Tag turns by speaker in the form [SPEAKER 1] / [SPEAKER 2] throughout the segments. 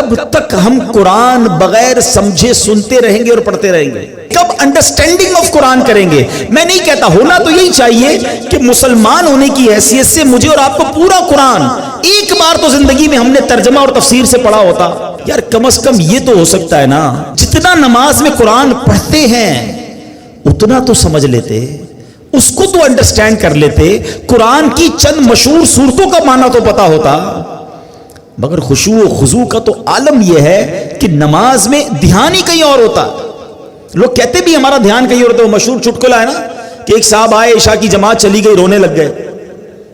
[SPEAKER 1] کب تک ہم قرآن بغیر سمجھے سنتے رہیں گے اور پڑھتے رہیں گے؟ کب انڈرسٹینڈنگ آف قرآن کریں گے؟ میں نہیں کہتا، ہونا تو یہی چاہیے کہ مسلمان ہونے کی حیثیت سے مجھے اور آپ کو پورا قرآن ایک بار تو زندگی میں ہم نے ترجمہ اور تفسیر سے پڑھا ہوتا۔ یار کم از کم یہ تو ہو سکتا ہے نا، جتنا نماز میں قرآن پڑھتے ہیں اتنا تو سمجھ لیتے، اس کو تو انڈرسٹینڈ کر لیتے، قرآن کی چند مشہور سورتوں کا معنی تو پتا ہوتا۔ مگر خشوع و خضوع کا تو عالم یہ ہے کہ نماز میں دھیان ہی کہیں اور ہوتا۔ لوگ کہتے بھی ہمارا دھیان کہیں اور ہوتا۔ وہ مشہور چٹکلا ہے نا کہ ایک صاحب آئے، عشاء کی جماعت چلی گئی، رونے لگ گئے،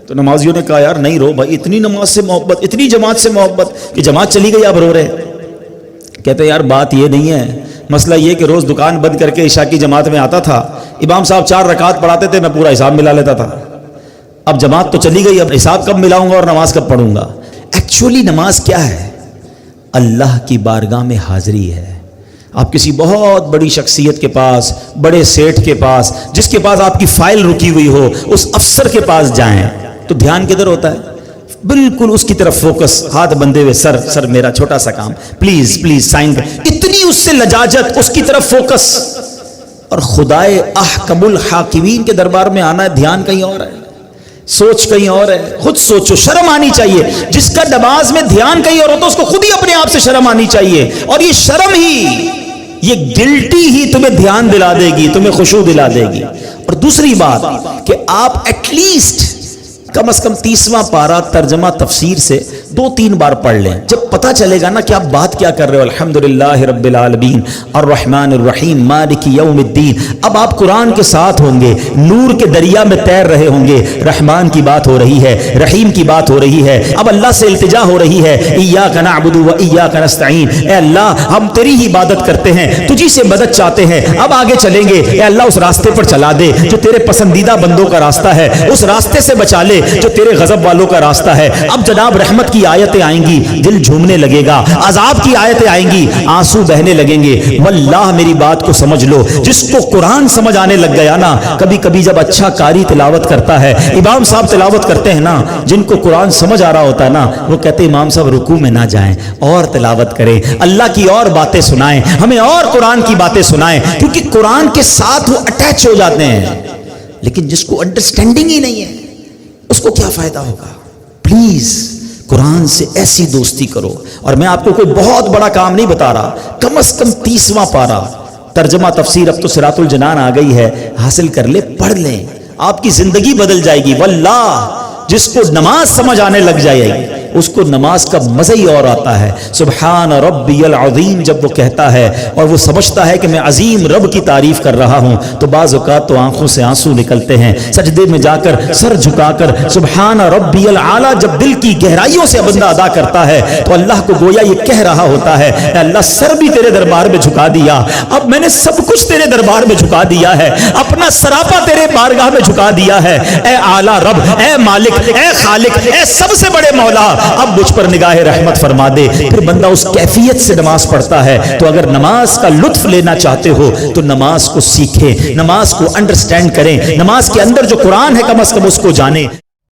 [SPEAKER 1] تو نمازیوں نے کہا یار نہیں رو بھائی، اتنی نماز سے محبت، اتنی جماعت سے محبت کہ جماعت چلی گئی آپ رو رہے۔ کہتے یار بات یہ نہیں ہے، مسئلہ یہ کہ روز دکان بند کر کے عشاء کی جماعت میں آتا تھا، امام صاحب 4 رکعت پڑھاتے تھے، میں پورا حساب ملا لیتا تھا، اب جماعت تو چلی گئی، اب حساب کب ملاؤں گا اور نماز کب پڑھوں گا؟ ایکچولی نماز کیا ہے؟ اللہ کی بارگاہ میں حاضری ہے۔ آپ کسی بہت بڑی شخصیت کے پاس، بڑے سیٹھ کے پاس، جس کے پاس آپ کی فائل رکی ہوئی ہو، اس افسر کے پاس جائیں تو دھیان کدھر ہوتا ہے؟ بالکل اس کی طرف فوکس، ہاتھ بندھے ہوئے، سر میرا چھوٹا سا کام، پلیز سائن کر، اتنی اس سے لجاجت، اس کی طرف فوکس۔ اور خدائے احکم الحاکمین کے دربار میں آنا ہے، دھیان کہیں اور ہے، سوچ کہیں اور ہے۔ خود سوچو، شرم آنی چاہیے۔ جس کا نماز میں دھیان کہیں اور ہوتا ہے اس کو خود ہی اپنے آپ سے شرم آنی چاہیے، اور یہ شرم ہی، یہ گلٹی ہی تمہیں دھیان دلا دے گی، تمہیں خشوع دلا دے گی۔ اور دوسری بات کہ آپ ایٹ لیسٹ کم از کم 30واں پارہ ترجمہ تفسیر سے 2-3 بار پڑھ لیں، جب پتہ چلے گا نا کہ آپ بات کیا کر رہے ہو۔ الحمدللہ رب العالمین الرحمن الرحیم مالک یوم الدین۔ اب آپ قرآن کے ساتھ ہوں گے، نور کے دریا میں تیر رہے ہوں گے، رحمان کی بات ہو رہی ہے، رحیم کی بات ہو رہی ہے، اب اللہ سے التجا ہو رہی ہے، ایاک نعبد و ایاک نستعین، اے اللہ ہم تیری ہی عبادت کرتے ہیں، تجھی سے مدد چاہتے ہیں، اب آگے چلیں گے، اے اللہ اس راستے پر چلا دے جو تیرے پسندیدہ بندوں کا راستہ ہے، اس راستے سے بچا لے جو تیرے غضب والوں کا راستہ ہے۔ اب جناب رحمت کی آیتیں آئیں گی، دل جھومنے لگے گا، عذاب کی آیتیں آئیں گی، آنسو بہنے لگیں گے۔ واللہ میری بات کو سمجھ لو، جس کو قرآن سمجھ آنے لگ گیا نا، کبھی کبھی جب اچھا قاری تلاوت کرتا ہے، امام صاحب تلاوت کرتے ہیں نا، جن کو قرآن سمجھ آ رہا ہوتا ہے نا، وہ کہتے ہیں امام صاحب رکوع میں نہ جائیں، اور تلاوت کریں، اللہ کی اور باتیں سنائیں، ہمیں اور قرآن کی باتیں سنائیں، کیونکہ قرآن کے ساتھ وہ اٹیچ ہو جاتے ہیں۔ لیکن جس کو انڈرسٹینڈنگ ہی نہیں ہے اس کو کیا فائدہ ہوگا؟ پلیز قرآن سے ایسی دوستی کرو۔ اور میں آپ کو کوئی بہت بڑا کام نہیں بتا رہا، کم از کم 30واں پارہ ترجمہ تفسیر، اب تو صراط الجنان آ گئی ہے، حاصل کر لے، پڑھ لیں، آپ کی زندگی بدل جائے گی۔ واللہ جس کو نماز سمجھ آنے لگ جائے گی اس کو نماز کا مزہ ہی اور آتا ہے۔ سبحان ربی العظیم جب وہ کہتا ہے اور وہ سمجھتا ہے کہ میں عظیم رب کی تعریف کر رہا ہوں، تو بعض اوقات تو آنکھوں سے آنسو نکلتے ہیں، سجدے میں جا کر سر جھکا کر سبحان ربی العالی جب دل کی گہرائیوں سے بندہ ادا کرتا ہے تو اللہ کو گویا یہ کہہ رہا ہوتا ہے، اے اللہ سر بھی تیرے دربار میں جھکا دیا، اب میں نے سب کچھ تیرے دربار میں جھکا دیا ہے، اپنا سراپا تیرے بارگاہ میں جھکا دیا ہے، اے اعلیٰ رب، اے مالک، اے خالق، اے سب سے بڑے مولا، اب مجھ پر نگاہ رحمت فرما دے۔ پھر بندہ اس کیفیت سے نماز پڑھتا ہے۔ تو اگر نماز کا لطف لینا چاہتے ہو تو نماز کو سیکھیں، نماز کو انڈرسٹینڈ کریں، نماز کے اندر جو قرآن ہے کم از کم اس کو جانیں۔